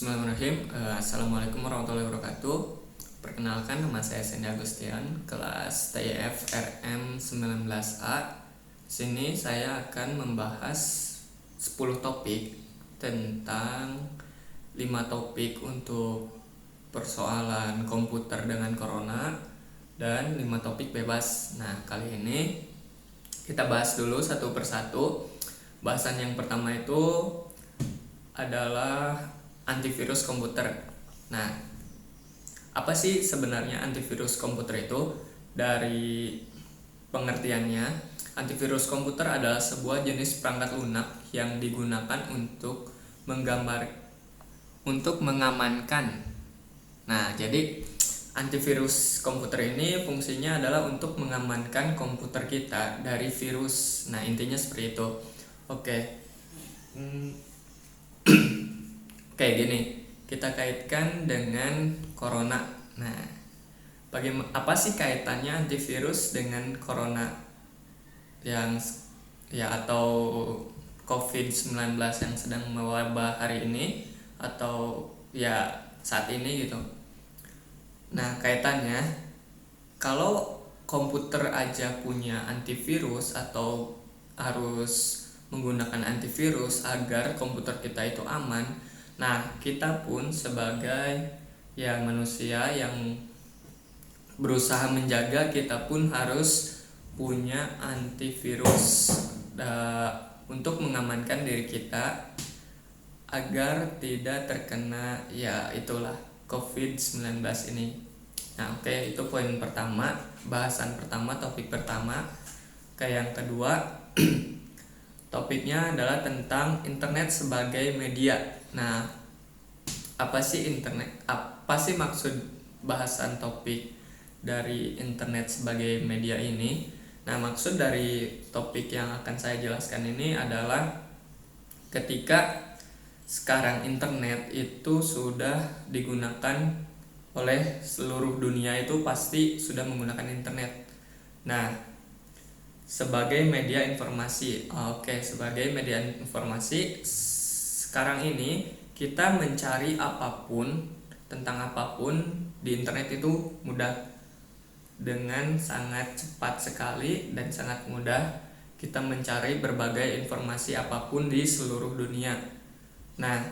Bismillahirrahmanirrahim. Assalamualaikum warahmatullahi wabarakatuh. Perkenalkan, nama saya Sandy Agustian, kelas TIF RM 19A. Sini saya akan membahas 10 topik tentang 5 topik untuk persoalan komputer dengan corona dan 5 topik bebas. Nah, kali ini kita bahas dulu satu persatu. Bahasan yang pertama itu adalah antivirus komputer. Nah, apa sih sebenarnya antivirus komputer itu? Dari pengertiannya, antivirus komputer adalah sebuah jenis perangkat lunak yang digunakan untuk mengamankan. Nah, jadi antivirus komputer ini fungsinya adalah untuk mengamankan komputer kita dari virus. Nah, intinya seperti itu. Oke. Kayak gini, kita kaitkan dengan corona. Nah, apa sih kaitannya antivirus dengan corona atau COVID-19 yang sedang mewabah hari ini atau saat ini gitu. Nah, kaitannya, kalau komputer aja punya antivirus atau harus menggunakan antivirus agar komputer kita itu aman. Nah, kita pun sebagai manusia yang berusaha menjaga, kita pun harus punya antivirus untuk mengamankan diri kita agar tidak terkena itulah COVID-19 ini. Nah, oke, itu poin pertama, bahasan pertama, topik pertama. Yang kedua, topiknya adalah tentang internet sebagai media. Nah, apa sih internet? Apa sih maksud bahasan topik dari internet sebagai media ini? Nah, maksud dari topik yang akan saya jelaskan ini adalah ketika sekarang internet itu sudah digunakan oleh seluruh dunia, itu pasti sudah menggunakan internet. Nah, sebagai media informasi. Sebagai media informasi, sekarang ini kita mencari apapun tentang apapun di internet itu mudah, dengan sangat cepat sekali dan sangat mudah kita mencari berbagai informasi apapun di seluruh dunia. Nah,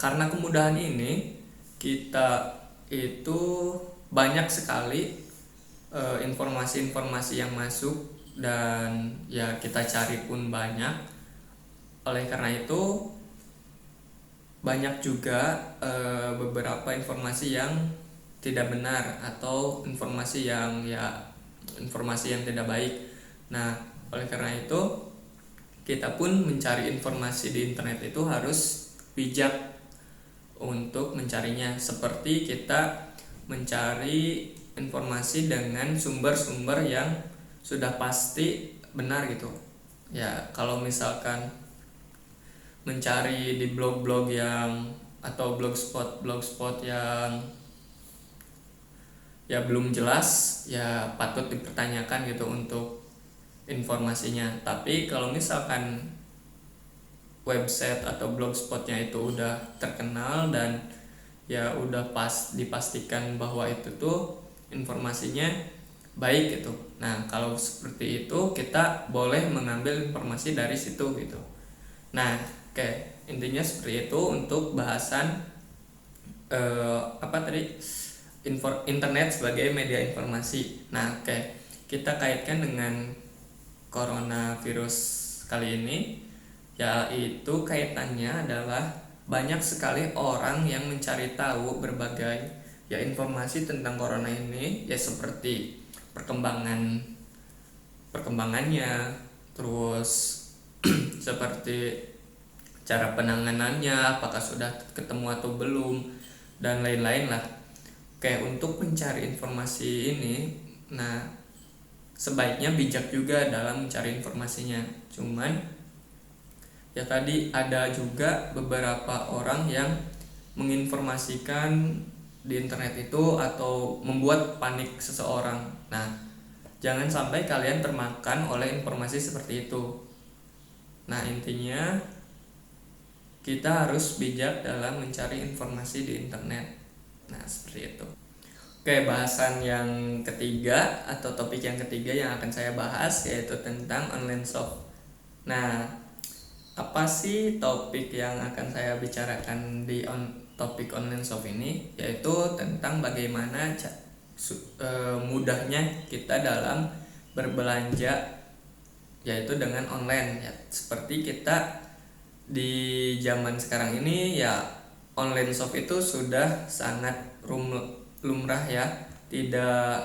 karena kemudahan ini, kita itu banyak sekali informasi-informasi yang masuk dan kita cari pun banyak. Oleh karena itu, banyak juga beberapa informasi yang tidak benar atau informasi yang tidak baik. Nah, oleh karena itu, kita pun mencari informasi di internet itu harus bijak untuk mencarinya, seperti kita mencari informasi dengan sumber-sumber yang sudah pasti benar gitu. Kalau misalkan mencari di blog-blog atau blogspot yang belum jelas, patut dipertanyakan gitu untuk informasinya. Tapi kalau misalkan website atau blogspotnya itu udah terkenal dan udah dipastikan bahwa itu tuh informasinya baik gitu. Nah, kalau seperti itu, kita boleh mengambil informasi dari situ gitu. Nah, intinya seperti itu untuk bahasan internet sebagai media informasi. Nah, kita kaitkan dengan coronavirus kali ini, yaitu kaitannya adalah banyak sekali orang yang mencari tahu berbagai informasi tentang corona ini, seperti perkembangannya, terus seperti cara penanganannya, apakah sudah ketemu atau belum, dan lain-lain lah. Untuk mencari informasi ini, nah, sebaiknya bijak juga dalam mencari informasinya. Cuman tadi ada juga beberapa orang yang menginformasikan di internet itu atau membuat panik seseorang. Nah, jangan sampai kalian termakan oleh informasi seperti itu. Nah, intinya kita harus bijak dalam mencari informasi di internet. Nah, seperti itu. Oke, bahasan yang ketiga atau topik yang ketiga yang akan saya bahas yaitu tentang online shop. Nah, apa sih topik yang akan saya bicarakan di topik online shop ini? Yaitu tentang bagaimana mudahnya kita dalam berbelanja yaitu dengan online ya. Seperti kita di zaman sekarang ini ya, online shop itu sudah sangat lumrah ya. Tidak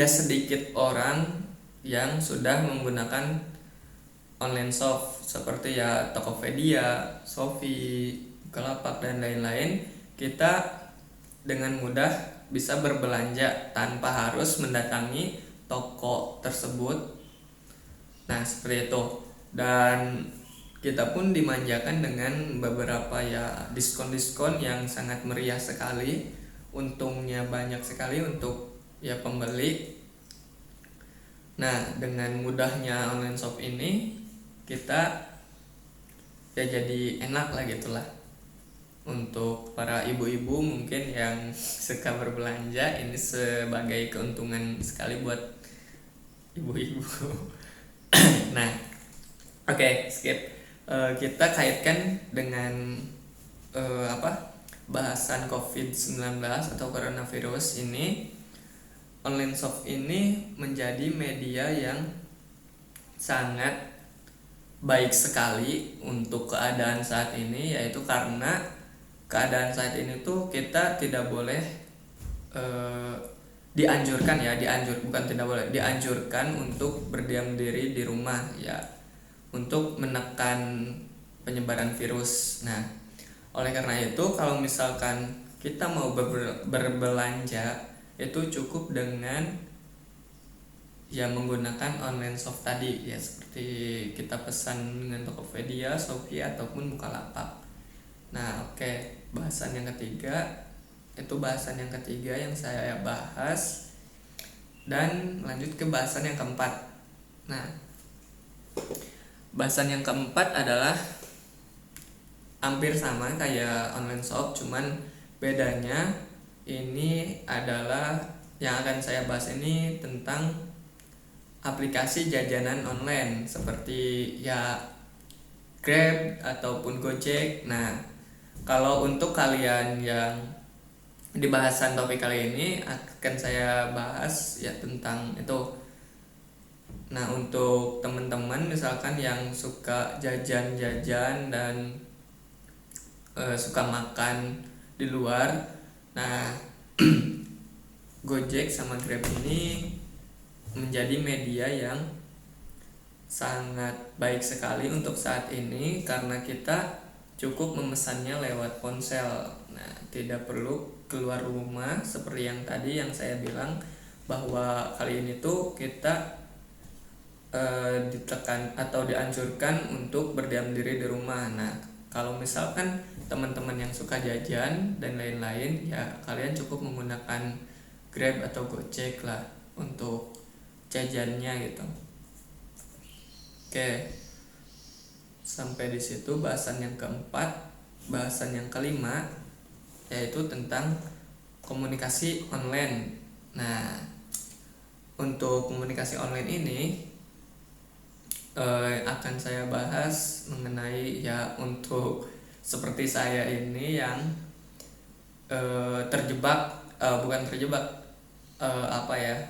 sedikit orang yang sudah menggunakan online shop seperti ya Tokopedia, Shopee, Bukalapak dan lain-lain. Kita dengan mudah bisa berbelanja tanpa harus mendatangi toko tersebut. Nah, seperti itu. Dan kita pun dimanjakan dengan beberapa ya diskon-diskon yang sangat meriah sekali. Untungnya banyak sekali untuk ya pembeli. Nah, dengan mudahnya online shop ini kita ya jadi enak lah gitulah. Untuk para ibu-ibu mungkin yang suka berbelanja, ini sebagai keuntungan sekali buat ibu-ibu. Nah, oke, skip. Kita kaitkan dengan bahasan COVID-19 atau coronavirus ini. Online shop ini menjadi media yang sangat baik sekali untuk keadaan saat ini, yaitu karena keadaan saat ini tuh kita tidak boleh dianjurkan untuk berdiam diri di rumah ya, untuk menekan penyebaran virus. Nah, oleh karena itu kalau misalkan kita mau berbelanja itu cukup dengan ya menggunakan online shop tadi ya, seperti kita pesan dengan Tokopedia, Shopee ataupun Bukalapak. Nah, oke, bahasan yang ketiga yang saya bahas, dan lanjut ke bahasan yang keempat. Nah, bahasan yang keempat adalah hampir sama kayak online shop, cuman bedanya ini adalah yang akan saya bahas ini tentang aplikasi jajanan online seperti ya Grab ataupun Gojek. Nah, kalau untuk kalian yang di bahasan topik kali ini akan saya bahas ya tentang itu. Nah, untuk teman-teman misalkan yang suka jajan-jajan dan suka makan di luar, nah Gojek sama Grab ini menjadi media yang sangat baik sekali untuk saat ini karena kita cukup memesannya lewat ponsel. Nah, tidak perlu keluar rumah seperti yang tadi yang saya bilang, bahwa kali ini tuh kita ditekan atau dianjurkan untuk berdiam diri di rumah. Nah, kalau misalkan teman-teman yang suka jajan dan lain-lain ya, kalian cukup menggunakan Grab atau Gojek lah untuk jajannya gitu. Oke, sampai di situ bahasan yang keempat. Bahasan yang kelima yaitu tentang komunikasi online. Nah, untuk komunikasi online ini akan saya bahas mengenai ya untuk seperti saya ini yang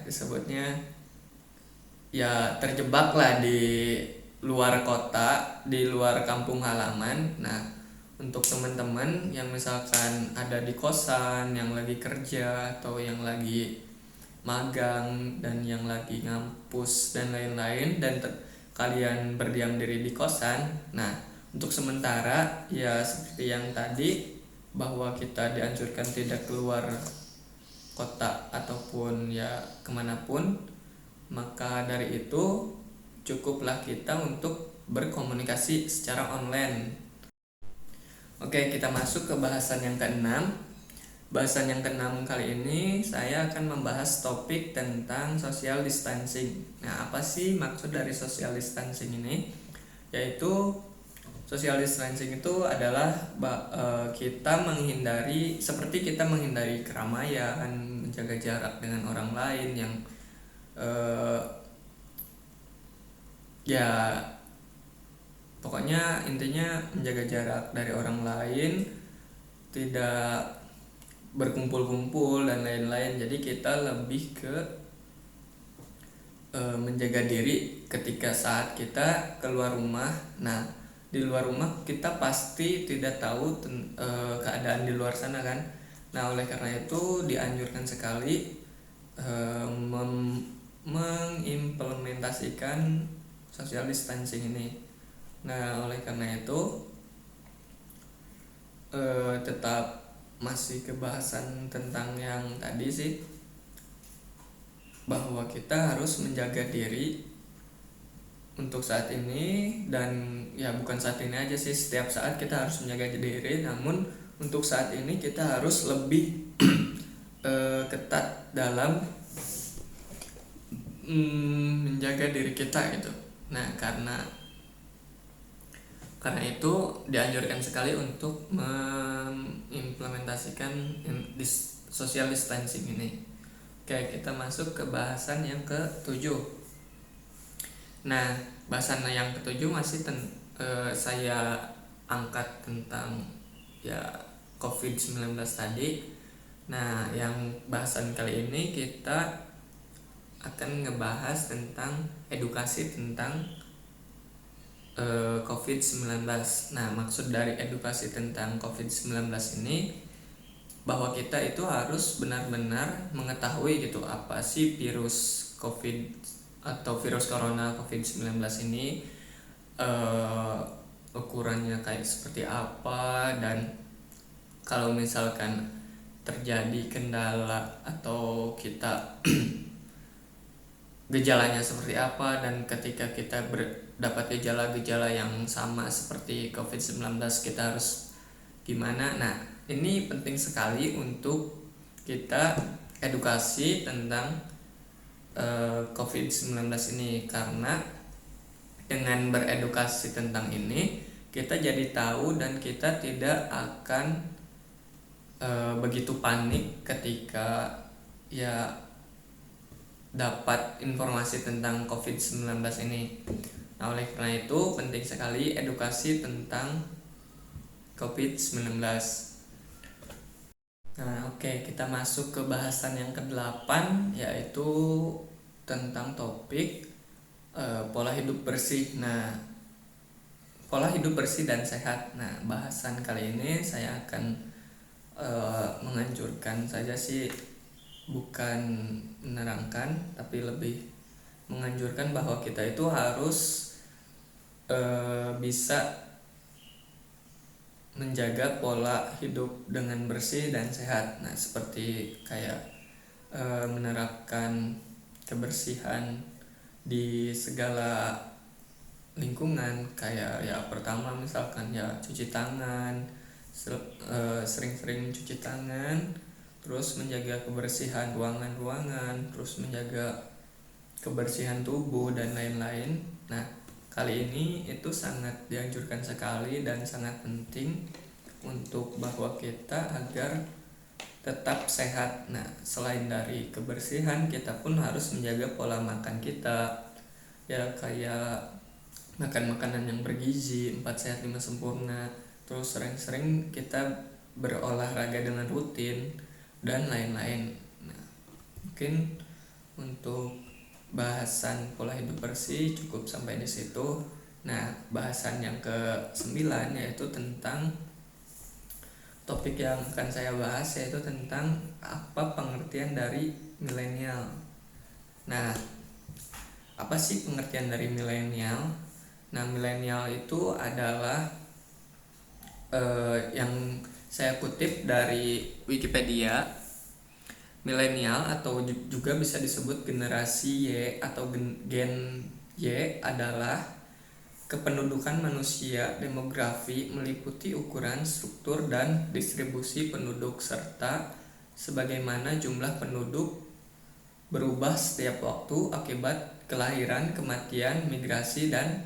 disebutnya ya terjebak lah di luar kota, di luar kampung halaman. Nah, untuk teman-teman yang misalkan ada di kosan, yang lagi kerja atau yang lagi magang dan yang lagi ngampus dan lain-lain, dan kalian berdiam diri di kosan. Nah, untuk sementara ya seperti yang tadi, bahwa kita dianjurkan tidak keluar kota ataupun ya kemanapun, maka dari itu cukuplah kita untuk berkomunikasi secara online. Oke, kita masuk ke bahasan yang keenam. Bahasan yang keenam kali ini saya akan membahas topik tentang social distancing. Nah, apa sih maksud dari social distancing ini? yaitu social distancing itu adalah kita menghindari, seperti kita menghindari keramaian, menjaga jarak dengan orang lain yang ya pokoknya intinya menjaga jarak dari orang lain, tidak berkumpul-kumpul dan lain-lain. Jadi kita lebih ke menjaga diri ketika saat kita keluar rumah. Nah, di luar rumah kita pasti tidak tahu keadaan di luar sana kan. Nah, oleh karena itu dianjurkan sekali mengimplementasikan social distancing ini. Nah, oleh karena itu tetap masih kebahasan tentang yang tadi sih, bahwa kita harus menjaga diri untuk saat ini, dan ya bukan saat ini aja sih, setiap saat kita harus menjaga diri, namun untuk saat ini kita harus lebih ketat dalam menjaga diri kita gitu. Nah, karena itu dianjurkan sekali untuk mengimplementasikan social distancing ini. Oke, kita masuk ke bahasan yang ke-7. Nah, bahasan yang ke-7 masih saya angkat tentang ya COVID-19 tadi. Nah, yang bahasan kali ini kita akan ngebahas tentang edukasi tentang COVID-19. Nah, maksud dari edukasi tentang COVID-19 ini bahwa kita itu harus benar-benar mengetahui gitu apa sih virus COVID atau virus corona COVID-19 ini, ukurannya kayak seperti apa, dan kalau misalkan terjadi kendala atau kita gejalanya seperti apa, dan ketika kita dapat gejala-gejala yang sama seperti COVID-19 kita harus gimana. Nah, ini penting sekali untuk kita edukasi tentang COVID-19 ini, karena dengan beredukasi tentang ini kita jadi tahu dan kita tidak akan begitu panik ketika ya dapat informasi tentang COVID-19 ini. Nah, oleh karena itu penting sekali edukasi tentang COVID-19. Nah, oke, kita masuk ke bahasan yang ke-8, yaitu tentang topik pola hidup bersih. Nah, pola hidup bersih dan sehat. Nah, bahasan kali ini saya akan menganjurkan saja sih, bukan menerangkan, tapi lebih menganjurkan bahwa kita itu harus bisa menjaga pola hidup dengan bersih dan sehat. Nah, seperti kayak menerapkan kebersihan di segala lingkungan, kayak ya pertama misalkan ya cuci tangan, sering-sering cuci tangan, terus menjaga kebersihan ruangan-ruangan, terus menjaga kebersihan tubuh dan lain-lain. Nah, kali ini itu sangat dianjurkan sekali dan sangat penting untuk bahwa kita agar tetap sehat. Nah, selain dari kebersihan, kita pun harus menjaga pola makan kita, ya kayak makan makanan yang bergizi, 4 sehat 5 sempurna, terus sering-sering kita berolahraga dengan rutin dan lain-lain. Nah, mungkin untuk bahasan pola hidup bersih cukup sampai di situ. Nah, bahasan yang ke-9 yaitu tentang topik yang akan saya bahas, yaitu tentang apa pengertian dari milenial. Nah, apa sih pengertian dari milenial? Nah, milenial itu adalah yang saya kutip dari Wikipedia. Milenial atau juga bisa disebut generasi Y atau gen Y adalah kependudukan manusia demografi meliputi ukuran, struktur, dan distribusi penduduk serta sebagaimana jumlah penduduk berubah setiap waktu akibat kelahiran, kematian, migrasi, dan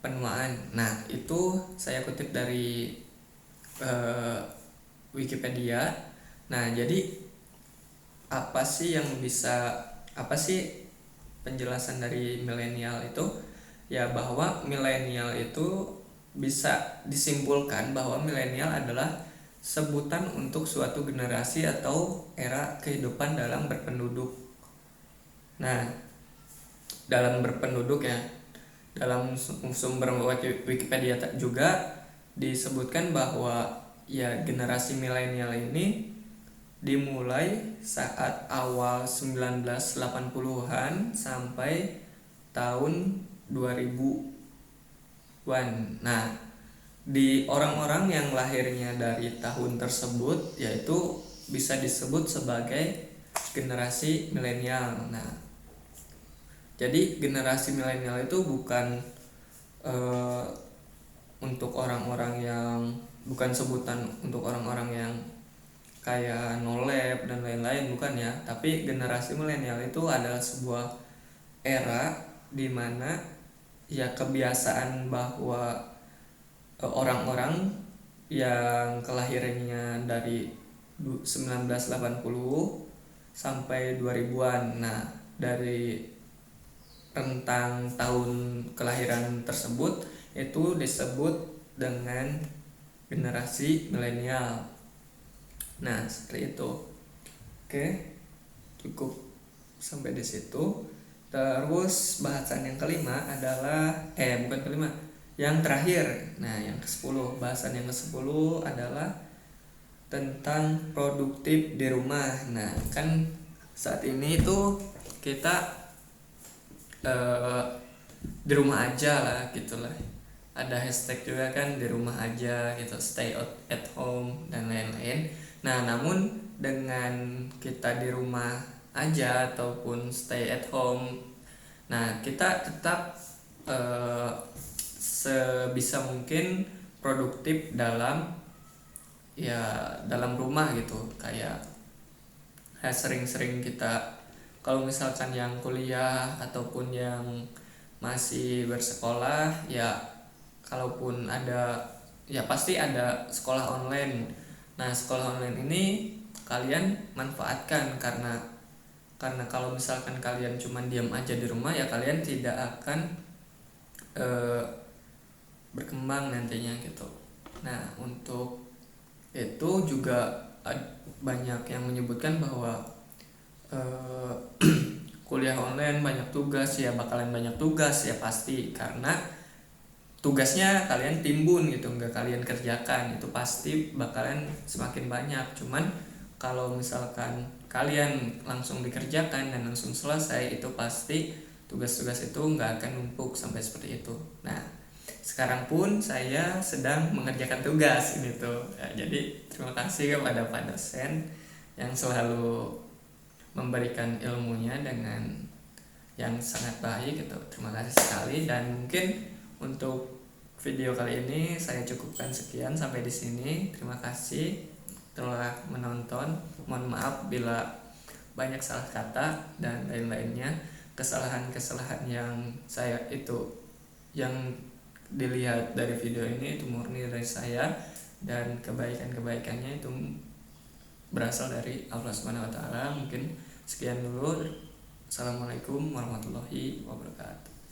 penuaan. Nah, itu saya kutip dari eh, Wikipedia. Nah, jadi apa sih penjelasan dari milenial itu? Ya, bahwa milenial itu bisa disimpulkan bahwa milenial adalah sebutan untuk suatu generasi atau era kehidupan dalam berpenduduk. Nah, dalam berpenduduk ya, dalam sumber Wikipedia juga disebutkan bahwa ya generasi milenial ini dimulai saat awal 1980-an sampai tahun 2000-an. Nah, di orang-orang yang lahirnya dari tahun tersebut yaitu bisa disebut sebagai generasi milenial. Nah, jadi generasi milenial itu bukan eh, untuk orang-orang yang bukan sebutan untuk orang-orang yang kayak nolep dan lain-lain, bukan ya. Tapi generasi milenial itu adalah sebuah era di mana ya kebiasaan bahwa orang-orang yang kelahirannya dari 1980 sampai 2000-an. Nah, dari rentang tahun kelahiran tersebut itu disebut dengan generasi milenial. Nah, seperti itu. Oke, cukup sampai di situ. Terus bahasan yang kelima adalah bukan kelima, yang terakhir. Nah, yang ke-10, bahasan yang ke-10 adalah tentang produktif di rumah. Nah, kan saat ini tuh kita di rumah aja lah gitulah. Ada hashtag juga kan, di rumah aja gitu, stay at home dan lain-lain. Nah, namun dengan kita di rumah aja ataupun stay at home, nah kita tetap sebisa mungkin produktif dalam rumah gitu. Kayak sering-sering kita, kalau misalkan yang kuliah ataupun yang masih bersekolah ya, kalaupun ada ya pasti ada sekolah online. Nah, sekolah online ini kalian manfaatkan, karena kalau misalkan kalian cuma diam aja di rumah ya kalian tidak akan berkembang nantinya gitu. Nah, untuk itu juga banyak yang menyebutkan bahwa kuliah online banyak tugas, ya bakalan banyak tugas ya pasti, karena tugasnya kalian timbun gitu, nggak kalian kerjakan, itu pasti bakalan semakin banyak. Cuman kalau misalkan kalian langsung dikerjakan dan langsung selesai, itu pasti tugas-tugas itu nggak akan numpuk sampai seperti itu. Nah, sekarang pun saya sedang mengerjakan tugas ini tuh ya, jadi terima kasih kepada Pak dosen yang selalu memberikan ilmunya dengan yang sangat baik gitu. Terima kasih sekali, dan mungkin untuk video kali ini saya cukupkan sekian sampai di sini. Terima kasih telah menonton. Mohon maaf bila banyak salah kata dan lain-lainnya. Kesalahan-kesalahan yang yang dilihat dari video ini itu murni dari saya, dan kebaikan-kebaikannya itu berasal dari Allah Subhanahu wa taala. Mungkin sekian dulu. Assalamualaikum warahmatullahi wabarakatuh.